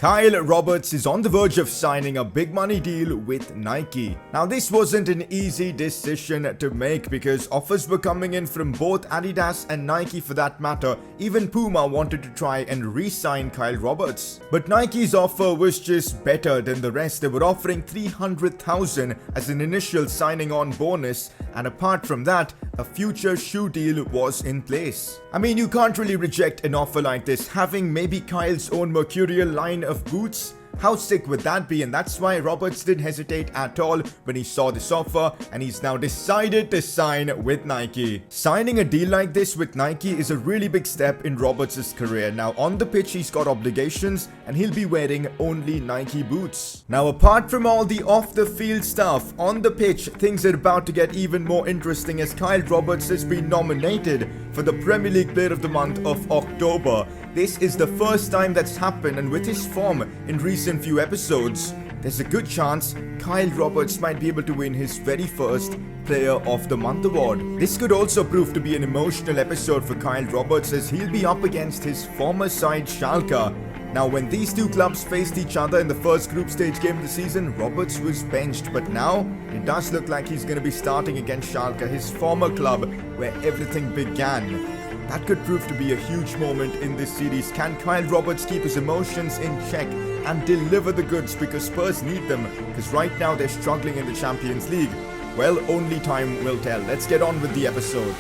Kyle Roberts is on the verge of signing a big money deal with Nike. Now this wasn't an easy decision to make because offers were coming in from both Adidas and Nike for that matter. Even Puma wanted to try and re-sign Kyle Roberts. But Nike's offer was just better than the rest. They were offering $300,000 as an initial signing on bonus, and apart from that, a future shoe deal was in place. I mean, you can't really reject an offer like this, having maybe Kyle's own Mercurial line of boots. How sick would that be? And that's why Roberts didn't hesitate at all when he saw this offer, and he's now decided to sign with Nike. Signing a deal like this with Nike is a really big step in Roberts' career. Now on the pitch he's got obligations and he'll be wearing only Nike boots. Now apart from all the off the field stuff, on the pitch things are about to get even more interesting as Kyle Roberts has been nominated for the Premier League Player of the Month of October. This is the first time that's happened, and with his form in recent few episodes, there's a good chance Kyle Roberts might be able to win his very first Player of the Month award. This could also prove to be an emotional episode for Kyle Roberts as he'll be up against his former side Schalke. Now when these two clubs faced each other in the first group stage game of the season, Roberts was benched, but now it does look like he's going to be starting against Schalke, his former club where everything began. That could prove to be a huge moment in this series. Can Kyle Roberts keep his emotions in check and deliver the goods, because Spurs need them, because right now they're struggling in the Champions League? Well, only time will tell. Let's get on with the episode.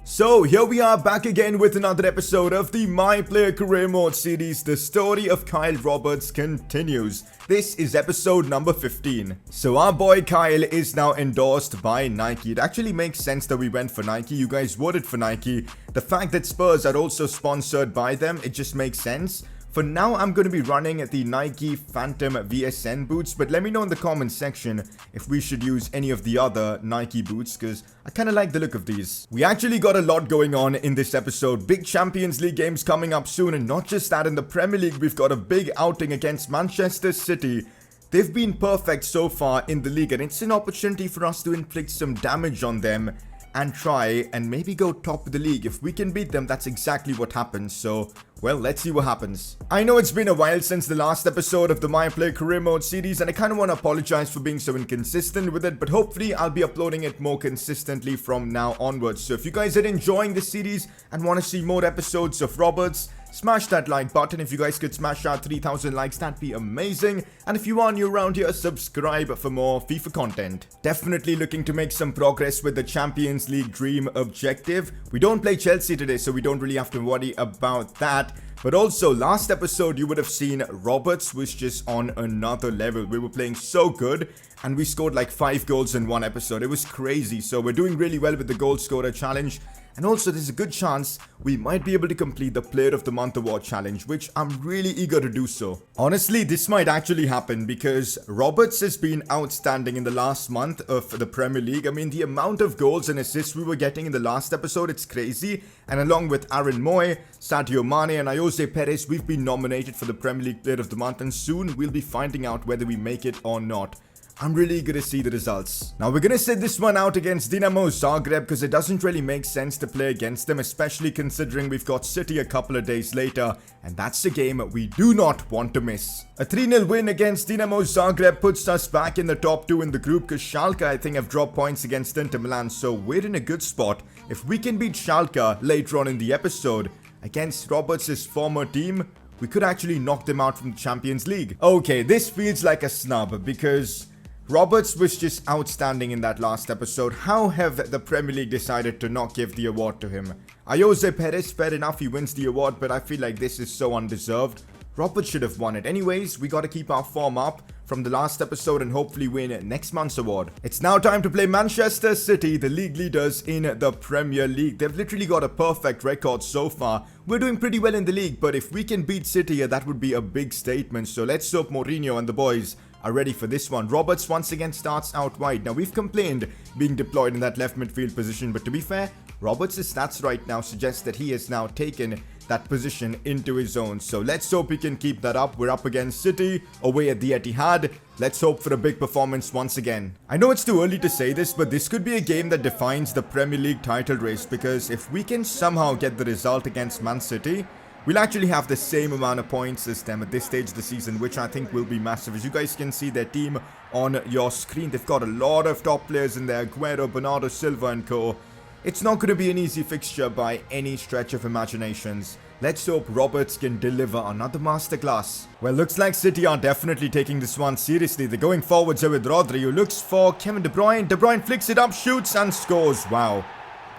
So here we are back again with another episode of the My Player Career Mode series. The story of Kyle Roberts continues. This is episode number 15. So our boy Kyle is now endorsed by Nike. It actually makes sense that we went for Nike. You guys voted for Nike. The fact that Spurs are also sponsored by them, it just makes sense. For now, I'm going to be running the Nike Phantom VSN boots, but let me know in the comments section if we should use any of the other Nike boots, because I kind of like the look of these. We actually got a lot going on in this episode. Big Champions League games coming up soon, and not just that, in the Premier League, we've got a big outing against Manchester City. They've been perfect so far in the league, and it's an opportunity for us to inflict some damage on them and try and maybe go top of the league. If we can beat them, that's exactly what happens. So, well, let's see what happens. I know it's been a while since the last episode of the My Player Career Mode series, and I kind of want to apologize for being so inconsistent with it, but hopefully I'll be uploading it more consistently from now onwards. So if you guys are enjoying this series and want to see more episodes of Roberts, smash that like button. If you guys could smash out 3,000 likes, that'd be amazing. And if you are new around here, subscribe for more FIFA content. Definitely looking to make some progress with the Champions League dream objective. We don't play Chelsea today, so we don't really have to worry about that. But also, last episode you would have seen Roberts was just on another level. We were playing so good and we scored like 5 goals in one episode. It was crazy. So we're doing really well with the goal scorer challenge. And also there's a good chance we might be able to complete the Player of the Month award challenge, which I'm really eager to do so. Honestly, this might actually happen because Roberts has been outstanding in the last month of the Premier League. I mean, the amount of goals and assists we were getting in the last episode, it's crazy. And along with Aaron Moy, Sadio Mane and Jose Perez, we've been nominated for the Premier League Player of the Month, and soon we'll be finding out whether we make it or not. I'm really eager to see the results. Now we're gonna sit this one out against Dinamo Zagreb because it doesn't really make sense to play against them, especially considering we've got City a couple of days later, and that's a game we do not want to miss. A 3-0 win against Dinamo Zagreb puts us back in the top 2 in the group because Schalke, I think, have dropped points against Inter Milan, so we're in a good spot. If we can beat Schalke later on in the episode against Roberts' former team, we could actually knock them out from the Champions League. Okay, this feels like a snub because Roberts was just outstanding in that last episode. How have the Premier League decided to not give the award to him? Jose Perez, fair enough, he wins the award, but I feel like this is so undeserved. Roberts should have won it. Anyways, we gotta keep our form up from the last episode and hopefully win next month's award. It's now time to play Manchester City, the league leaders in the Premier League. They've literally got a perfect record so far. We're doing pretty well in the league, but if we can beat City, that would be a big statement. So let's hope Mourinho and the boys are ready for this one. Roberts once again starts out wide. Now we've complained being deployed in that left midfield position, but to be fair, Roberts' stats right now suggest that he has now taken that position into his own. So let's hope he can keep that up. We're up against City, away at the Etihad. Let's hope for a big performance once again. I know it's too early to say this, but this could be a game that defines the Premier League title race, because if we can somehow get the result against Man City, we'll actually have the same amount of points as them at this stage of the season, which I think will be massive. As you guys can see their team on your screen, they've got a lot of top players in there. Aguero, Bernardo Silva and co. It's not going to be an easy fixture by any stretch of imaginations. Let's hope Roberts can deliver another masterclass. Well, looks like City are definitely taking this one seriously. They're going forwards here with Rodri, who looks for Kevin De Bruyne. De Bruyne flicks it up, shoots and scores. Wow.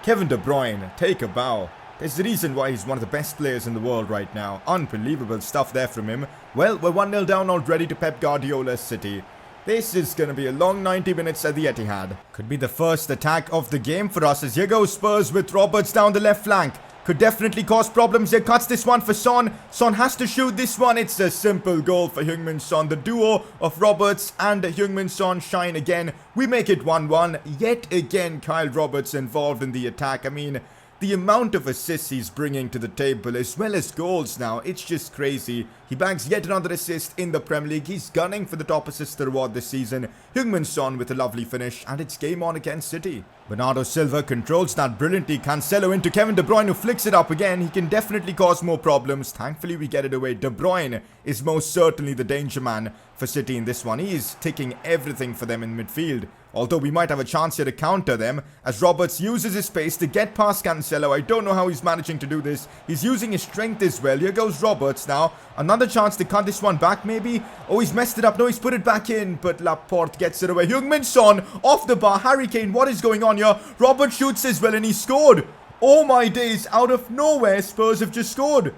Kevin De Bruyne, take a bow. There's the reason why he's one of the best players in the world right now. Unbelievable stuff there from him. Well, we're 1-0 down already to Pep Guardiola's City. This is going to be a long 90 minutes at the Etihad. Could be the first attack of the game for us, as here goes Spurs with Roberts down the left flank. Could definitely cause problems here. Cuts this one for Son. Son has to shoot this one. It's a simple goal for Heung-min Son. The duo of Roberts and Heung-min Son shine again. We make it 1-1. Yet again, Kyle Roberts involved in the attack. I mean, the amount of assists he's bringing to the table as well as goals now, it's just crazy. He bags yet another assist in the Premier League. He's gunning for the top assist award this season. Heung-min Son with a lovely finish, and it's game on against City. Bernardo Silva controls that brilliantly. Cancelo into Kevin De Bruyne, who flicks it up again. He can definitely cause more problems. Thankfully, we get it away. De Bruyne is most certainly the danger man for City in this one. He is taking everything for them in midfield. Although we might have a chance here to counter them, as Roberts uses his space to get past Cancelo. I don't know how he's managing to do this. He's using his strength as well. Here goes Roberts now. Another chance to cut this one back maybe. Oh, he's messed it up. No, he's put it back in. But Laporte gets it away. Heung-min Son off the bar. Harry Kane, what is going on here? Roberts shoots as well and he scored. Oh my days, out of nowhere, Spurs have just scored.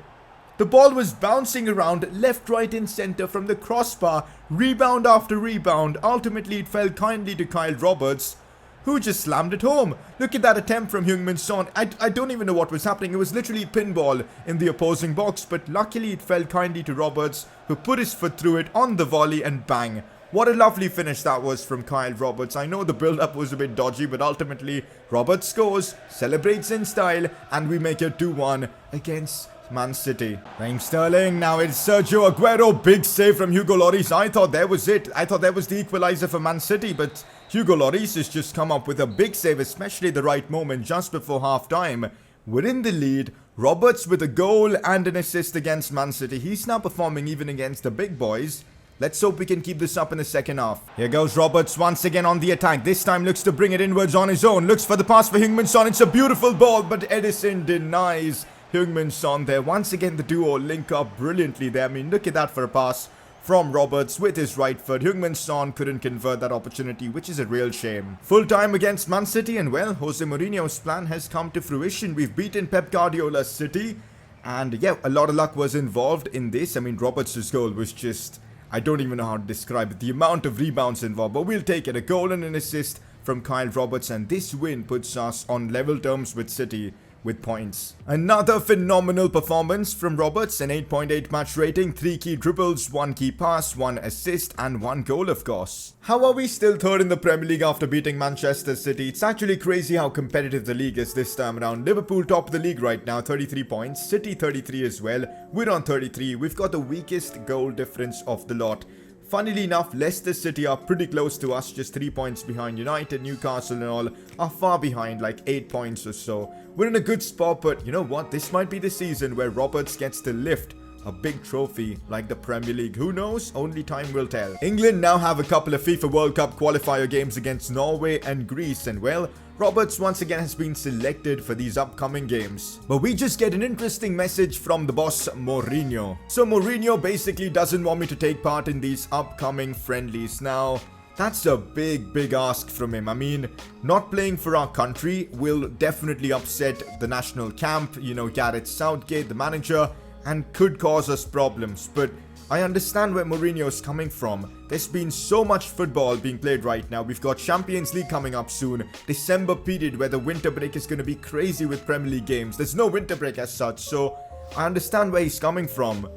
The ball was bouncing around left, right and centre from the crossbar. Rebound after rebound. Ultimately, it fell kindly to Kyle Roberts, who just slammed it home. Look at that attempt from Heung-min Son. I don't even know what was happening. It was literally pinball in the opposing box. But luckily, it fell kindly to Roberts, who put his foot through it on the volley and bang. What a lovely finish that was from Kyle Roberts. I know the build-up was a bit dodgy, but ultimately, Roberts scores, celebrates in style, and we make it 2-1 against Man City. Raheem Sterling, now it's Sergio Aguero. Big save from Hugo Lloris. I thought that was it. I thought that was the equalizer for Man City, but Hugo Lloris has just come up with a big save, especially the right moment just before half-time. We're in the lead. Roberts with a goal and an assist against Man City. He's now performing even against the big boys. Let's hope we can keep this up in the second half. Here goes Roberts once again on the attack. This time looks to bring it inwards on his own. Looks for the pass for Heung-min Son. It's a beautiful ball, but Edison denies Heung-min Son there. Once again, the duo link up brilliantly there. I mean, look at that for a pass from Roberts with his right foot. Heung-min Son couldn't convert that opportunity, which is a real shame. Full time against Man City, and well, Jose Mourinho's plan has come to fruition. We've beaten Pep Guardiola's City, and yeah, a lot of luck was involved in this. I mean, Roberts' goal was just, I don't even know how to describe it, the amount of rebounds involved, but we'll take it. A goal and an assist from Kyle Roberts, and this win puts us on level terms with City with points. Another phenomenal performance from Roberts, an 8.8 match rating, 3 key dribbles, 1 key pass, 1 assist and 1 goal of course. How are we still third in the Premier League after beating Manchester City? It's actually crazy how competitive the league is this time around. Liverpool top of the league right now, 33 points, City 33 as well. We're on 33, we've got the weakest goal difference of the lot. Funnily enough, Leicester City are pretty close to us, just 3 points behind. United, Newcastle and all are far behind, like 8 points or so. We're in a good spot, but you know what? This might be the season where Roberts gets to lift a big trophy like the Premier League. Who knows? Only time will tell. England now have a couple of FIFA World Cup qualifier games against Norway and Greece, and well, Roberts once again has been selected for these upcoming games. But we just get an interesting message from the boss Mourinho. So Mourinho basically doesn't want me to take part in these upcoming friendlies. Now, that's a big ask from him. I mean, not playing for our country will definitely upset the national camp, you know, Gareth Southgate, the manager, and could cause us problems. But I understand where Mourinho is coming from. There's been so much football being played right now. We've got Champions League coming up soon. December period where the winter break is going to be crazy with Premier League games. There's no winter break as such, so I understand where he's coming from.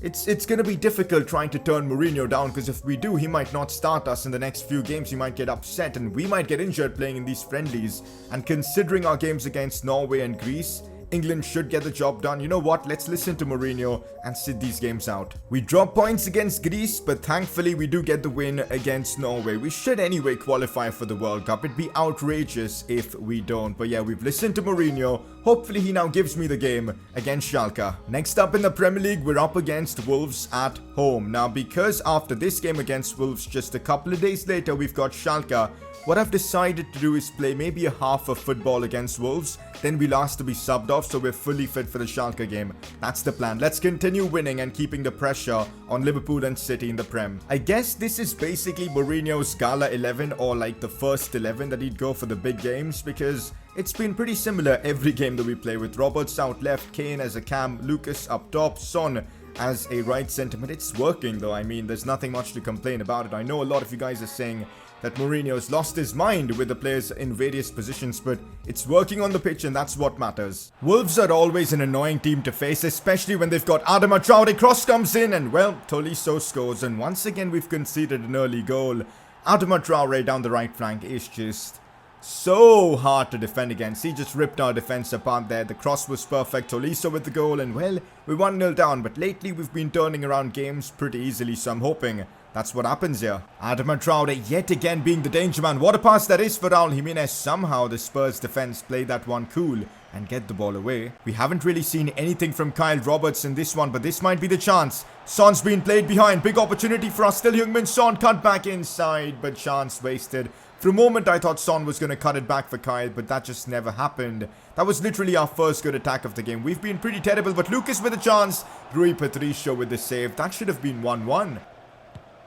It's going to be difficult trying to turn Mourinho down, because if we do, he might not start us in the next few games. He might get upset and we might get injured playing in these friendlies. And considering our games against Norway and Greece, England should get the job done. You know what? Let's listen to Mourinho and sit these games out. We drop points against Greece, but thankfully we do get the win against Norway. We should anyway qualify for the World Cup. It'd be outrageous if we don't. But yeah, we've listened to Mourinho. Hopefully he now gives me the game against Schalke. Next up in the Premier League, we're up against Wolves at home. Now, because after this game against Wolves, just a couple of days later, we've got Schalke. What I've decided to do is play maybe a half of football against Wolves. Then we'll ask to be subbed off so we're fully fit for the Schalke game. That's the plan. Let's continue winning and keeping the pressure on Liverpool and City in the Prem. I guess this is basically Mourinho's Gala 11, or like the first 11 that he'd go for the big games, because it's been pretty similar every game that we play, with Roberts out left, Kane as a cam, Lucas up top, Son as a right centre. But it's working though. I mean, there's nothing much to complain about it. I know a lot of you guys are saying that Mourinho's lost his mind with the players in various positions, but it's working on the pitch and that's what matters. Wolves are always an annoying team to face, especially when they've got Adama Traore. Cross comes in and, well, Tolisso scores, and once again we've conceded an early goal. Adama Traore down the right flank is just so hard to defend against. He just ripped our defense apart there. The cross was perfect. Tolisso with the goal, and well, we're 1-0 down, but lately we've been turning around games pretty easily, so I'm hoping that's what happens here. Adama Traore yet again being the danger man. What a pass that is for Raul Jimenez. Somehow the Spurs defense played that one cool and get the ball away. We haven't really seen anything from Kyle Roberts in this one, but this might be the chance. Son's been played behind. Big opportunity for us. Still Heung-min Son cut back inside, but chance wasted. For a moment I thought Son was going to cut it back for Kyle, but that just never happened. That was literally our first good attack of the game. We've been pretty terrible, but Lucas with a chance. Rui Patricio with the save. That should have been 1-1.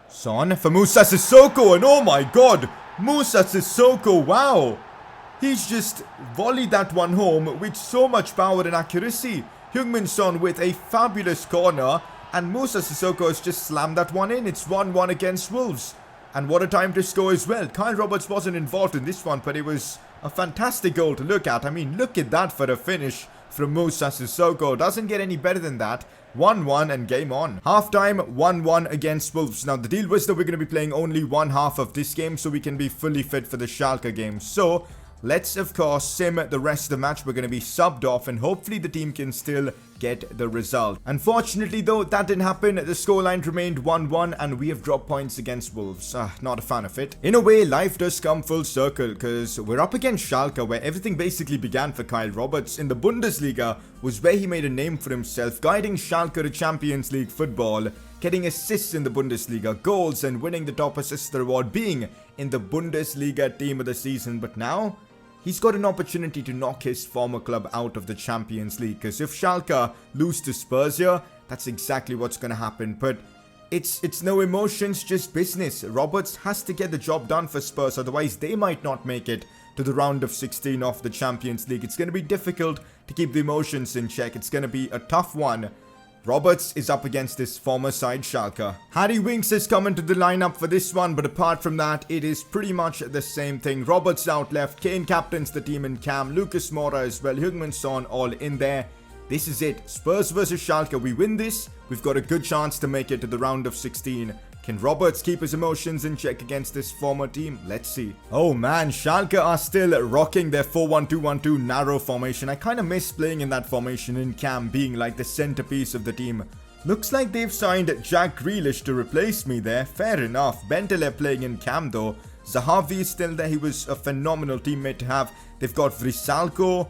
Son for Moussa Sissoko, and oh my god, Moussa Sissoko, wow. He's just volleyed that one home with so much power and accuracy. Heung-min Son with a fabulous corner, and Moussa Sissoko has just slammed that one in. It's 1-1 against Wolves. And what a time to score as well. Kyle Roberts wasn't involved in this one, but it was a fantastic goal to look at. I mean, look at that for a finish from Moussa Sissoko. Doesn't get any better than that. 1-1 and game on. Half-time, 1-1 against Wolves. Now, the deal was that we're going to be playing only one half of this game so we can be fully fit for the Schalke game. So, let's, of course, sim the rest of the match. We're going to be subbed off and hopefully the team can still get the result. Unfortunately, though, that didn't happen. The scoreline remained 1-1 and we have dropped points against Wolves. Not a fan of it. In a way, life does come full circle because we're up against Schalke, where everything basically began for Kyle Roberts. In the Bundesliga was where he made a name for himself, guiding Schalke to Champions League football, getting assists in the Bundesliga, goals, and winning the top assist award, being in the Bundesliga team of the season. But now he's got an opportunity to knock his former club out of the Champions League, because if Schalke lose to Spurs here, that's exactly what's going to happen. But it's no emotions, just business. Roberts has to get the job done for Spurs, otherwise they might not make it to the round of 16 of the Champions League. It's going to be difficult to keep the emotions in check. It's going to be a tough one. Roberts is up against his former side, Schalke. Harry Winks has come into the lineup for this one, but apart from that, it is pretty much the same thing. Roberts out left, Kane captains the team in cam, Lucas Moura as well, Heung-min Son all in there. This is it. Spurs versus Schalke. We win this, we've got a good chance to make it to the round of 16. Can Roberts keep his emotions in check against this former team? Let's see. Oh man, Schalke are still rocking their 4-1-2-1-2 narrow formation. I kind of miss playing in that formation in cam, being like the centerpiece of the team. Looks like they've signed Jack Grealish to replace me there. Fair enough. Bentaleb playing in cam though. Zahavi is still there. He was a phenomenal teammate to have. They've got Vrisalko.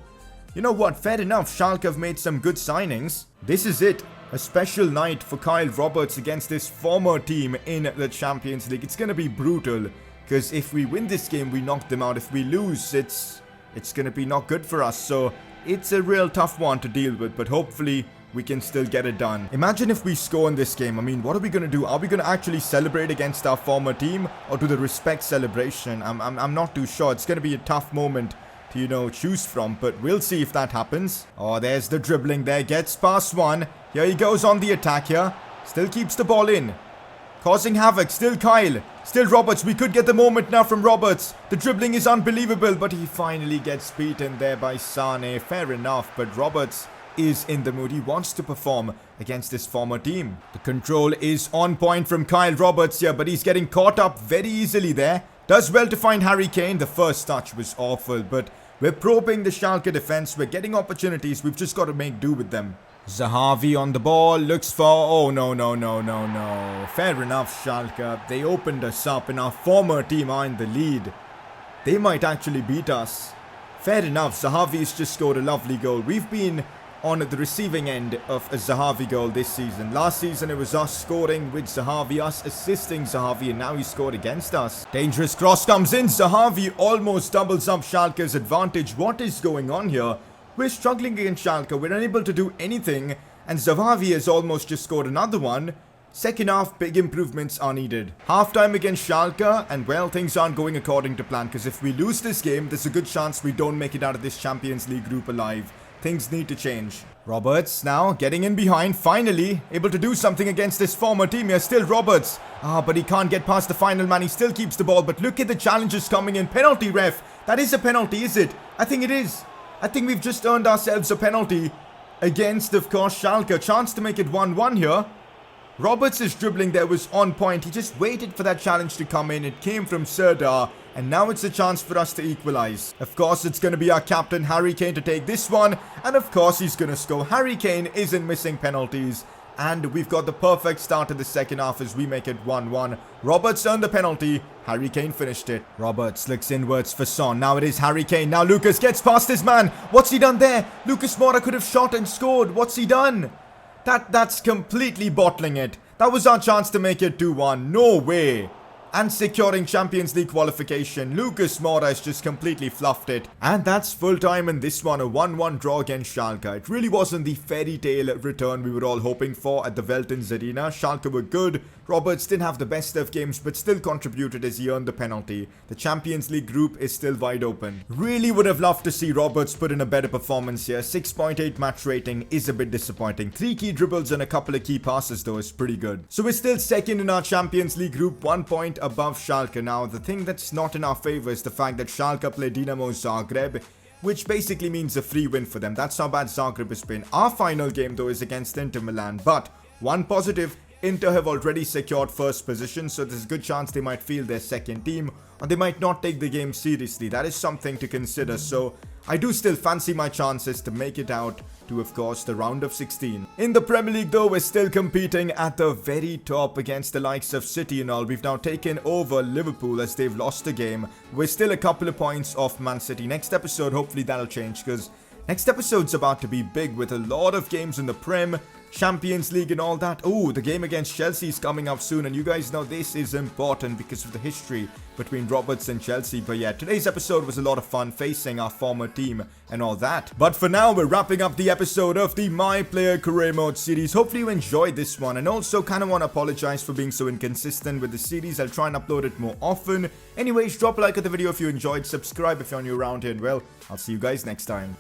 You know what? Fair enough. Schalke have made some good signings. This is it. A special night for Kyle Roberts against his former team in the Champions League. It's going to be brutal, because if we win this game, we knock them out. If we lose, it's going to be not good for us. So it's a real tough one to deal with, but hopefully we can still get it done. Imagine if we score in this game. I mean, what are we going to do? Are we going to actually celebrate against our former team, or do the respect celebration? I'm not too sure. It's going to be a tough moment to, you know, choose from, but we'll see if that happens. Oh, there's the dribbling there. Gets past one. Here he goes on the attack here. Still keeps the ball in. Causing havoc. Still Kyle. Still Roberts. We could get the moment now from Roberts. The dribbling is unbelievable, but he finally gets beaten there by Sane. Fair enough, but Roberts is in the mood. He wants to perform against his former team. The control is on point from Kyle Roberts here, but he's getting caught up very easily there. Does well to find Harry Kane. The first touch was awful, but We're probing the Schalke defense. We're getting opportunities. We've just got to make do with them. Zahavi on the ball. Looks for... Oh, no. Fair enough, Schalke. They opened us up and our former team are in the lead. They might actually beat us. Fair enough. Zahavi's just scored a lovely goal. We've been on the receiving end of a Zahavi goal this season. Last season it was us scoring with Zahavi, us assisting Zahavi, and now he scored against us. Dangerous cross comes in. Zahavi almost doubles up Schalke's advantage. What is going on here? We're struggling against Schalke. We're unable to do anything, and Zahavi has almost just scored another one. Second half, big improvements are needed. Halftime against Schalke, and well, things aren't going according to plan, because if we lose this game, there's a good chance we don't make it out of this Champions League group alive. Things need to change. Roberts now getting in behind, finally able to do something against his former team here. Still Roberts. But he can't get past the final man. He still keeps the ball, but look at the challenges coming in. Penalty, ref. That is a penalty, is it? I think it is. I think we've just earned ourselves a penalty against, of course, Schalke. Chance to make it 1-1 here. Roberts' dribbling there was on point. He just waited for that challenge to come in. It came from Serdar, and now it's a chance for us to equalize. Of course, it's going to be our captain, Harry Kane, to take this one. And of course, he's going to score. Harry Kane isn't missing penalties. And we've got the perfect start to the second half as we make it 1-1. Roberts earned the penalty. Harry Kane finished it. Roberts looks inwards for Son. Now it is Harry Kane. Now Lucas gets past his man. What's he done there? Lucas Moura could have shot and scored. What's he done? That's completely bottling it. That was our chance to make it 2-1. No way. And securing Champions League qualification. Lucas Moura has just completely fluffed it. And that's full time in this one. A 1-1 draw against Schalke. It really wasn't the fairy tale return we were all hoping for at the Veltins Arena. Schalke were good. Roberts didn't have the best of games, but still contributed as he earned the penalty. The Champions League group is still wide open. Really would have loved to see Roberts put in a better performance here. 6.8 match rating is a bit disappointing. 3 key dribbles and a couple of key passes though is pretty good. So we're still second in our Champions League group, 1 point above Schalke. Now the thing that's not in our favor is the fact that Schalke play Dinamo Zagreb, which basically means a free win for them. That's how bad Zagreb has been. Our final game though is against Inter Milan, but one positive, Inter have already secured first position, so there's a good chance they might field their second team, or they might not take the game seriously. That is something to consider, so I do still fancy my chances to make it out to, of course, the round of 16. In the Premier League though, we're still competing at the very top against the likes of City and all. We've now taken over Liverpool as they've lost a game. We're still a couple of points off Man City. Next episode, hopefully that'll change, because next episode's about to be big with a lot of games in the Prem, Champions League and all that. Oh, the game against Chelsea is coming up soon, and you guys know this is important because of the history between Roberts and Chelsea. But yeah, today's episode was a lot of fun facing our former team and all that. But for now, we're wrapping up the episode of the My Player Career Mode series. Hopefully you enjoyed this one, and also kind of want to apologize for being so inconsistent with the series. I'll try and upload it more often. Anyways, drop a like at the video if you enjoyed, subscribe if you're new around here, and well, I'll see you guys next time.